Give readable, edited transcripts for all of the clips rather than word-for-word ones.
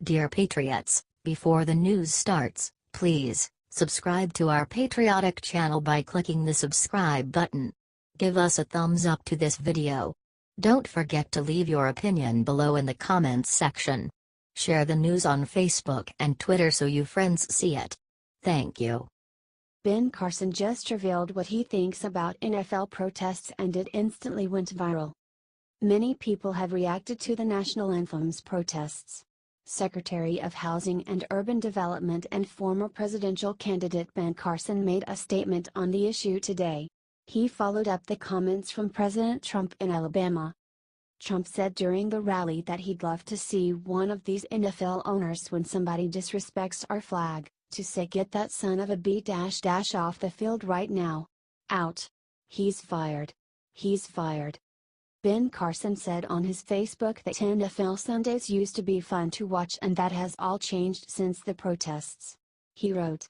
Dear Patriots, before the news starts, please subscribe to our patriotic channel by clicking the subscribe button. Give us a thumbs up to this video. Don't forget to leave your opinion below in the comments section. Share the news on Facebook and Twitter so your friends see it. Thank you. Ben Carson just revealed what he thinks about NFL protests and it instantly went viral. Many people have reacted to the national anthem's protests. Secretary of Housing and Urban Development and former presidential candidate Ben Carson made a statement on the issue today. He followed up the comments from President Trump in Alabama. Trump said during the rally that he'd love to see one of these NFL owners when somebody disrespects our flag, to say get that son of a b off the field right now. Out. He's fired. He's fired. Ben Carson said on his Facebook that NFL Sundays used to be fun to watch and that has all changed since the protests. He wrote,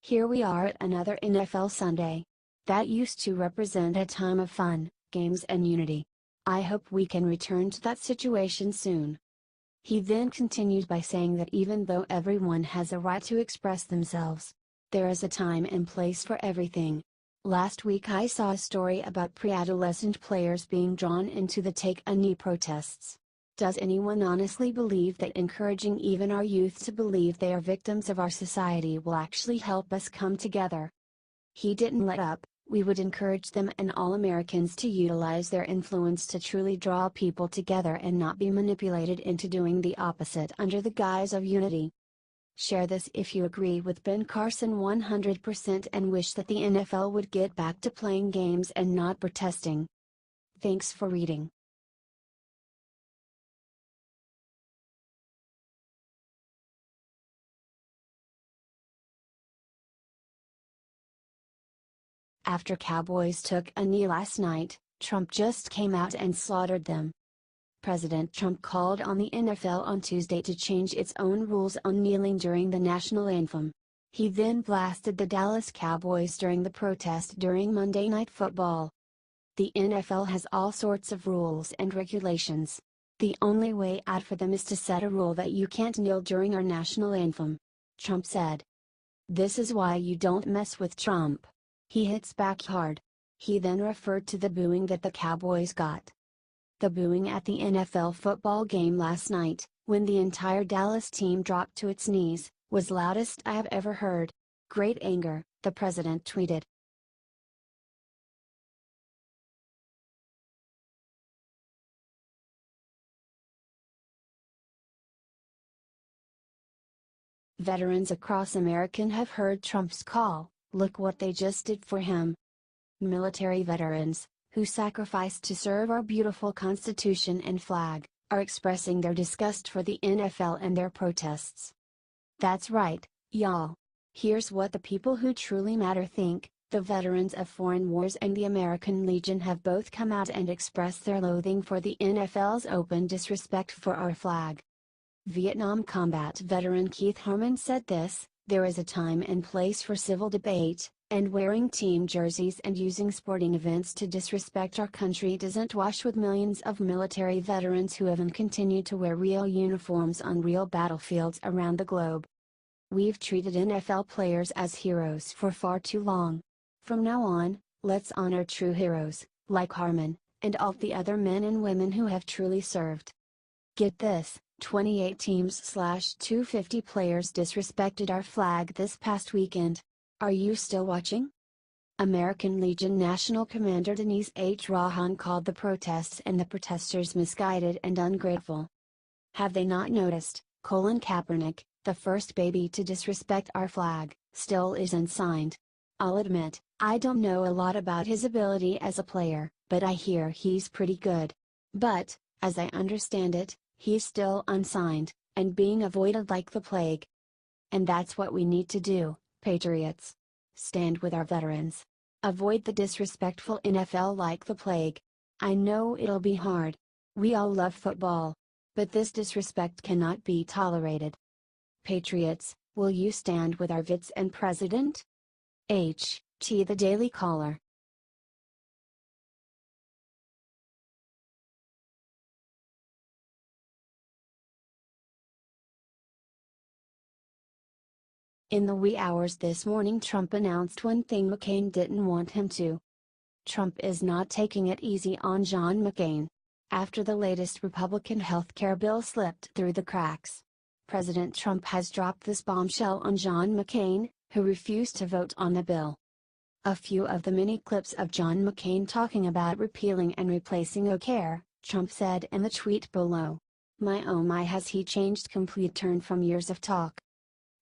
"Here we are at another NFL Sunday. That used to represent a time of fun, games and unity. I hope we can return to that situation soon." He then continued by saying that even though everyone has a right to express themselves, there is a time and place for everything. Last week I saw a story about pre-adolescent players being drawn into the Take a Knee protests. Does anyone honestly believe that encouraging even our youth to believe they are victims of our society will actually help us come together? He didn't let up. We would encourage them and all Americans to utilize their influence to truly draw people together and not be manipulated into doing the opposite under the guise of unity. Share this if you agree with Ben Carson 100% and wish that the NFL would get back to playing games and not protesting. Thanks for reading. After Cowboys took a knee last night, Trump just came out and slaughtered them. President Trump called on the NFL on Tuesday to change its own rules on kneeling during the national anthem. He then blasted the Dallas Cowboys during the protest during Monday Night Football. The NFL has all sorts of rules and regulations. The only way out for them is to set a rule that you can't kneel during our national anthem, Trump said. This is why you don't mess with Trump. He hits back hard. He then referred to the booing that the Cowboys got. The booing at the NFL football game last night, when the entire Dallas team dropped to its knees, was loudest I have ever heard. Great anger, the president tweeted. Veterans across America have heard Trump's call. Look what they just did for him. Military veterans, who sacrificed to serve our beautiful Constitution and flag, are expressing their disgust for the NFL and their protests. That's right, y'all. Here's what the people who truly matter think. The veterans of foreign wars and the American Legion have both come out and expressed their loathing for the NFL's open disrespect for our flag. Vietnam combat veteran Keith Harmon said this: "There is a time and place for civil debate, and wearing team jerseys and using sporting events to disrespect our country doesn't wash with millions of military veterans who have continued to wear real uniforms on real battlefields around the globe. We've treated NFL players as heroes for far too long. From now on, let's honor true heroes, like Harmon, and all the other men and women who have truly served." Get this, 28 teams/250 players disrespected our flag this past weekend. Are you still watching? American Legion National Commander Denise H. Rahan called the protests and the protesters misguided and ungrateful. Have they not noticed? Colin Kaepernick, the first baby to disrespect our flag, still is unsigned. I'll admit, I don't know a lot about his ability as a player, but I hear he's pretty good. But, as I understand it, he's still unsigned, and being avoided like the plague. And that's what we need to do, Patriots. Stand with our veterans. Avoid the disrespectful NFL like the plague. I know it'll be hard. We all love football. But this disrespect cannot be tolerated. Patriots, will you stand with our vets and president? H.T. The Daily Caller. In the wee hours this morning, Trump announced one thing McCain didn't want him to. Trump is not taking it easy on John McCain. After the latest Republican health care bill slipped through the cracks, President Trump has dropped this bombshell on John McCain, who refused to vote on the bill. A few of the many clips of John McCain talking about repealing and replacing Obamacare, Trump said in the tweet below. My oh my, has he changed complete turn from years of talk.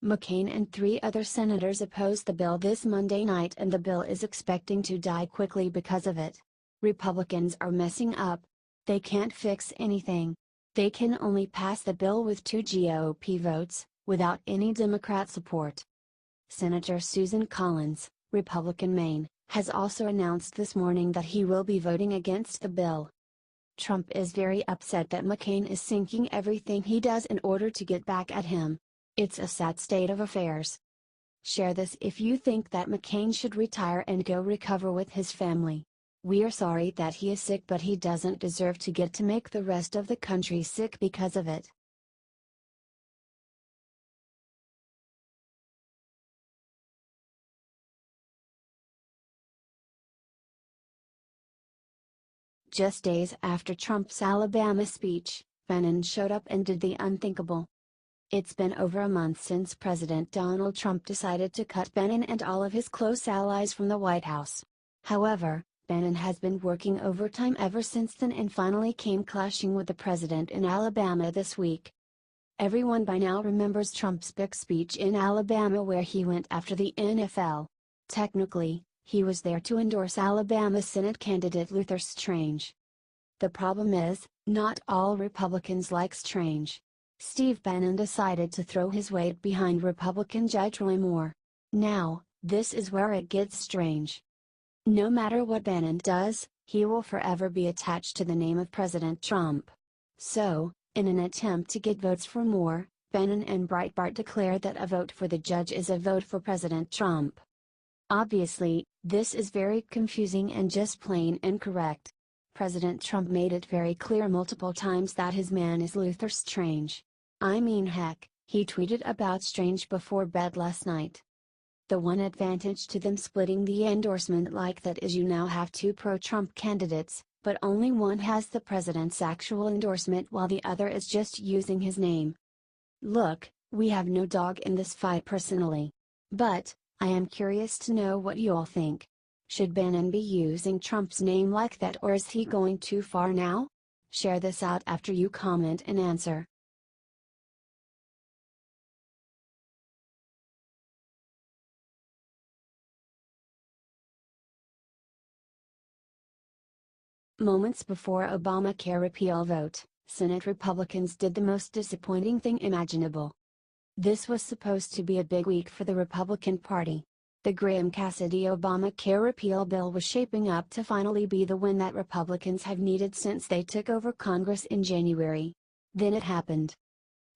McCain and 3 other senators opposed the bill this Monday night, and the bill is expecting to die quickly because of it. Republicans are messing up. They can't fix anything. They can only pass the bill with 2 GOP votes, without any Democrat support. Senator Susan Collins, Republican Maine, has also announced this morning that he will be voting against the bill. Trump is very upset that McCain is sinking everything he does in order to get back at him. It's a sad state of affairs. Share this if you think that McCain should retire and go recover with his family. We are sorry that he is sick, but he doesn't deserve to get to make the rest of the country sick because of it. Just days after Trump's Alabama speech, Bannon showed up and did the unthinkable. It's been over a month since President Donald Trump decided to cut Bannon and all of his close allies from the White House. However, Bannon has been working overtime ever since then and finally came clashing with the president in Alabama this week. Everyone by now remembers Trump's big speech in Alabama where he went after the NFL. Technically, he was there to endorse Alabama Senate candidate Luther Strange. The problem is, not all Republicans like Strange. Steve Bannon decided to throw his weight behind Republican Judge Roy Moore. Now, this is where it gets strange. No matter what Bannon does, he will forever be attached to the name of President Trump. So, in an attempt to get votes for Moore, Bannon and Breitbart declared that a vote for the judge is a vote for President Trump. Obviously, this is very confusing and just plain incorrect. President Trump made it very clear multiple times that his man is Luther Strange. I mean heck, he tweeted about Strange before bed last night. The one advantage to them splitting the endorsement like that is you now have 2 pro-Trump candidates, but only one has the president's actual endorsement while the other is just using his name. Look, we have no dog in this fight personally. But, I am curious to know what you all think. Should Bannon be using Trump's name like that, or is he going too far now? Share this out after you comment and answer. Moments before Obamacare repeal vote, Senate Republicans did the most disappointing thing imaginable. This was supposed to be a big week for the Republican Party. The Graham-Cassidy Obamacare repeal bill was shaping up to finally be the win that Republicans have needed since they took over Congress in January. Then it happened.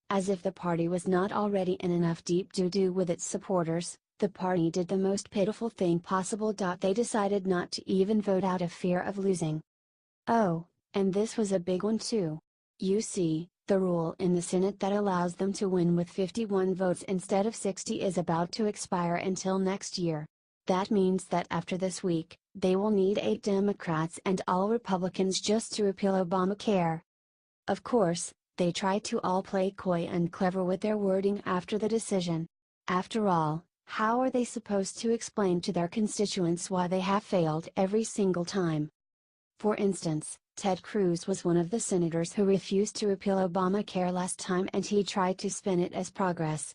As if the party was not already in enough deep doo-doo with its supporters, the party did the most pitiful thing possible. They decided not to even vote out of fear of losing. Oh, and this was a big one too. You see, the rule in the Senate that allows them to win with 51 votes instead of 60 is about to expire until next year. That means that after this week, they will need 8 Democrats and all Republicans just to repeal Obamacare. Of course, they try to all play coy and clever with their wording after the decision. After all, how are they supposed to explain to their constituents why they have failed every single time? For instance, Ted Cruz was one of the senators who refused to repeal Obamacare last time, and he tried to spin it as progress.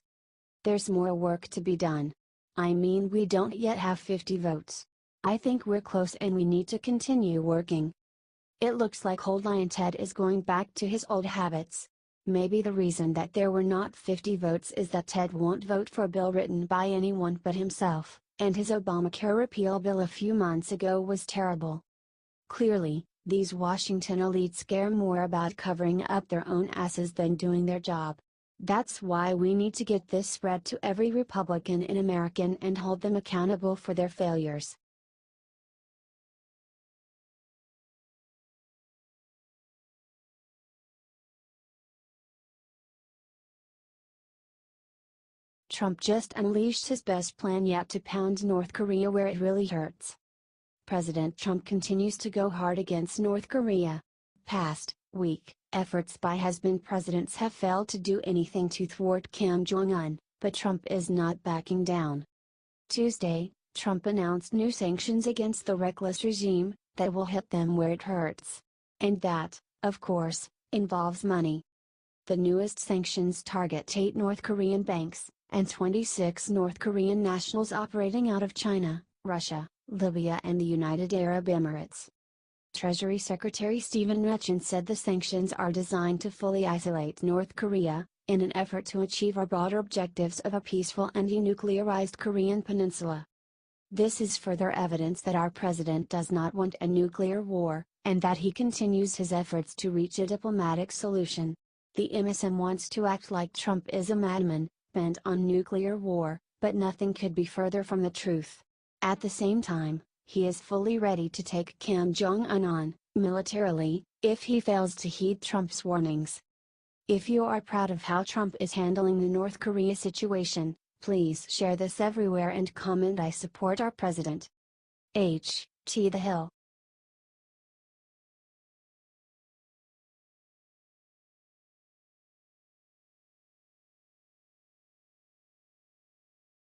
There's more work to be done. I mean, we don't yet have 50 votes. I think we're close and we need to continue working. It looks like Old Lion Ted is going back to his old habits. Maybe the reason that there were not 50 votes is that Ted won't vote for a bill written by anyone but himself, and his Obamacare repeal bill a few months ago was terrible. Clearly, these Washington elites care more about covering up their own asses than doing their job. That's why we need to get this spread to every Republican in America and hold them accountable for their failures. Trump just unleashed his best plan yet to pound North Korea where it really hurts. President Trump continues to go hard against North Korea. Past week, efforts by has-been presidents have failed to do anything to thwart Kim Jong-un, but Trump is not backing down. Tuesday, Trump announced new sanctions against the reckless regime that will hit them where it hurts. And that, of course, involves money. The newest sanctions target 8 North Korean banks, and 26 North Korean nationals operating out of China, Russia, Libya and the United Arab Emirates. Treasury Secretary Stephen Mnuchin said the sanctions are designed to fully isolate North Korea, in an effort to achieve our broader objectives of a peaceful and denuclearized Korean peninsula. This is further evidence that our president does not want a nuclear war, and that he continues his efforts to reach a diplomatic solution. The MSM wants to act like Trump is a madman, bent on nuclear war, but nothing could be further from the truth. At the same time, he is fully ready to take Kim Jong-un on, militarily, if he fails to heed Trump's warnings. If you are proud of how Trump is handling the North Korea situation, please share this everywhere and comment "I support our president." H. T. The Hill